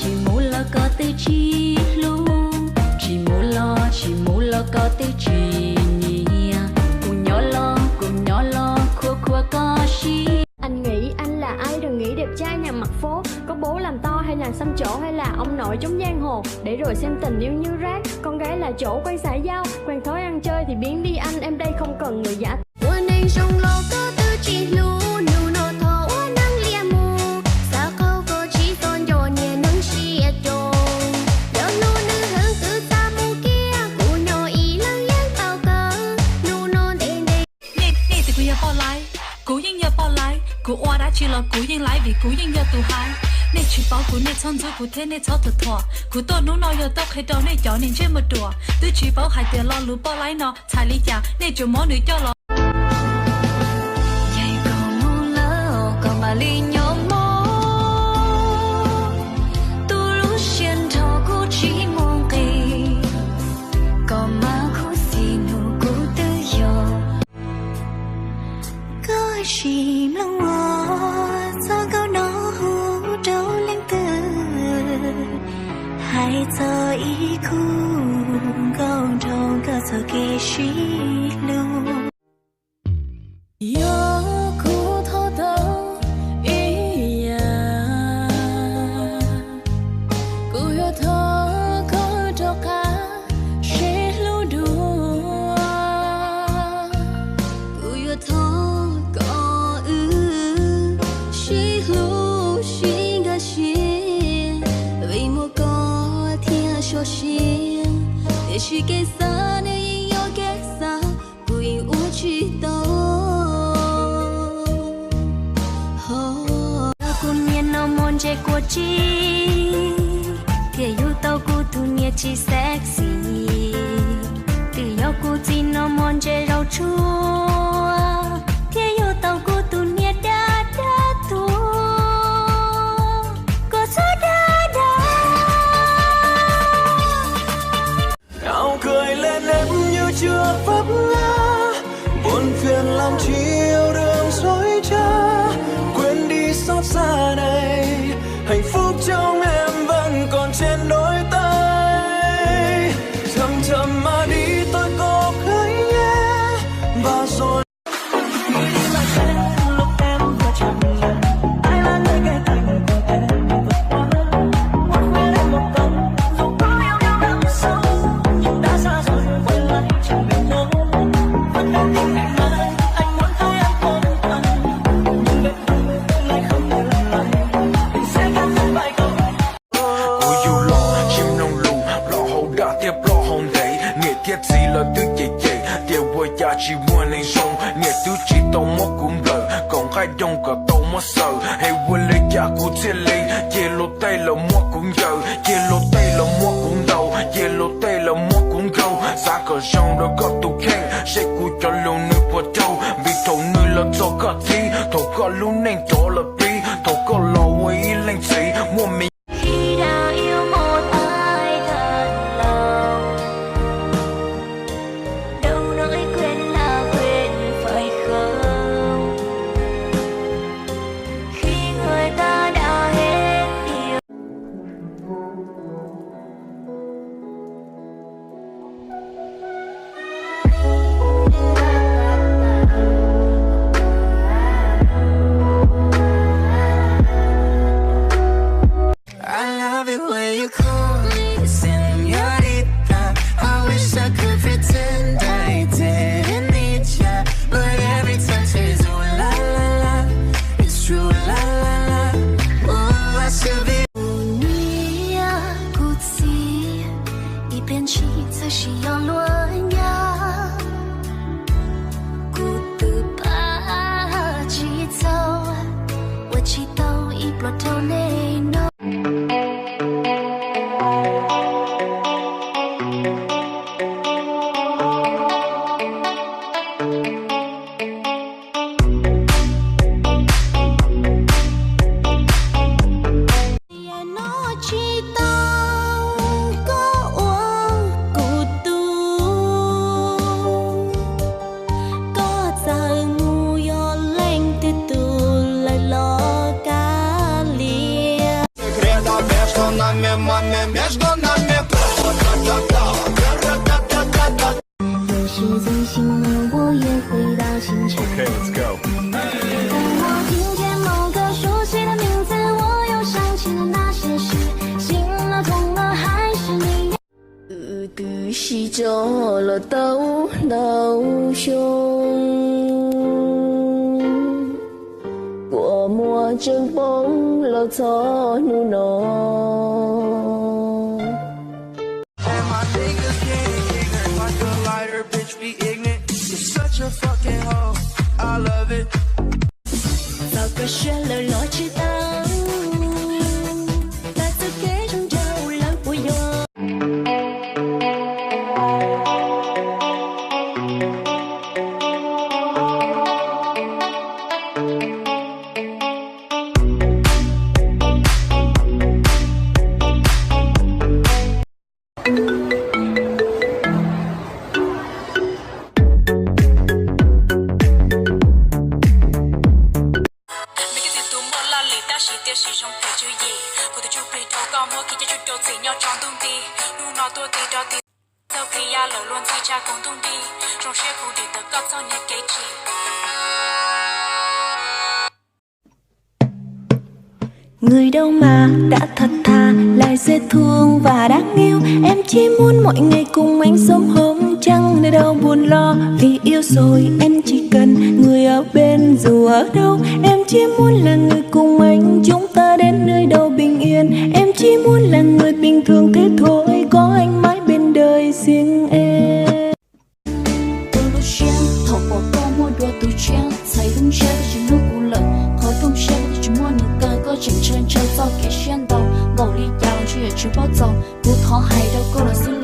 chỉ muốn lo có tới chi luôn, chỉ muốn lo có tới chi nhỉ, cùng nhỏ lo khua có chi. Anh nghĩ anh là ai, đừng nghĩ đẹp trai nhà mặt phố, có bố làm to hay là xăm chỗ, hay là ông nội trong giang hồ, để rồi xem tình yêu như rác. Con gái là chỗ quan xã giao, quen thói ăn chơi thì biến đi anh, em đây không cần người giả. Cú oa đã chỉ là cú yên lái vì cú yên do tụ hai. Nè chỉ bảo cú nè chọn rồi cú thế nè chọn thật thọ. Cú tôi nấu nói giờ tóc hay đâu nè chọn nên chơi một đùa. Tôi chỉ bảo hai tiền lo lú bao lái nó, xài lý chả nè chủ món nữ cho lo. Vậy còn muốn lỡ còn mà ly nhóm mô. Tu lú xiên thọ cú chỉ mong kỳ. Còn mà cú xì nụ cú tư yo. Có chìm lòng hai giờ ý khu gông trong cơ sở kê sĩ lưu yo khu thô thô ý ya cụ yo thô có cho cả sĩ lưu đua cụ yo thô có sĩ lưu sĩ ga sĩ vì một cho xin để chỉ cái xa nếu yên yo cái xa của yêu u chỉ tao cùng nhiên nó muốn chơi của chi thì yêu tao của tu nhiệt chỉ sexy từ yêu của chi nó muốn chơi rau chua thì yêu tao của tu nhiệt đã tu có số cười lên em như chưa vấp ngã, buồn phiền làm chi yêu đương dối trá, quên đi xót xa này, hạnh phúc trong em vẫn còn trên đôi tay, chậm chậm mà đi tôi cố gắng nhé, và rồi chỉ muốn anh sống, nghe thứ chỉ tao mất cũng lời, còn khai đông cả tao mất sợ, hay quên lấy cả của thiên lý, về lô tay là mất cũng giờ, về lô tay là mất cũng đầu, về lô tay là mất cũng gâu, giá cờ sông đó có tụ khen, sẽ cú cho lâu nước vào trâu, vì thầu nơi là cho cả thi, thầu có luôn nên cho là bi, thầu có lò quay lên chỉ, mua mình. tấu đầu chung của mùa trường bóng lâu gió nu nọ. All my niggas getting ignorant like a lighter, bitch be ignorant. You're such a fucking hoe, I love it. Sao có sẽ lời nói chỉ tao ta sẽ kể trong đầu lòng của yo. Người đâu mà đã thật thà, lại dễ thương và đáng yêu. Em chỉ muốn mọi ngày cùng anh sống hôm trăng, nơi đâu buồn lo vì yêu rồi. Em chỉ cần người ở bên dù ở đâu. Em chỉ muốn là người cùng anh, chúng ta đến nơi đâu bình yên. Em chỉ muốn là người bình thường thế thôi, có anh mãi bên đời riêng em. Tôi lúc sáng thầu bỏ con mua đồ từ trang, xài hương xe chỉ nước cụ lợn, khỏi đông xe chỉ mua nước ta có chẳng chân chân do kẻ xuyên đầu, ngầu ly giang chưa chưa bao giờ, bút khó hay đâu có là xin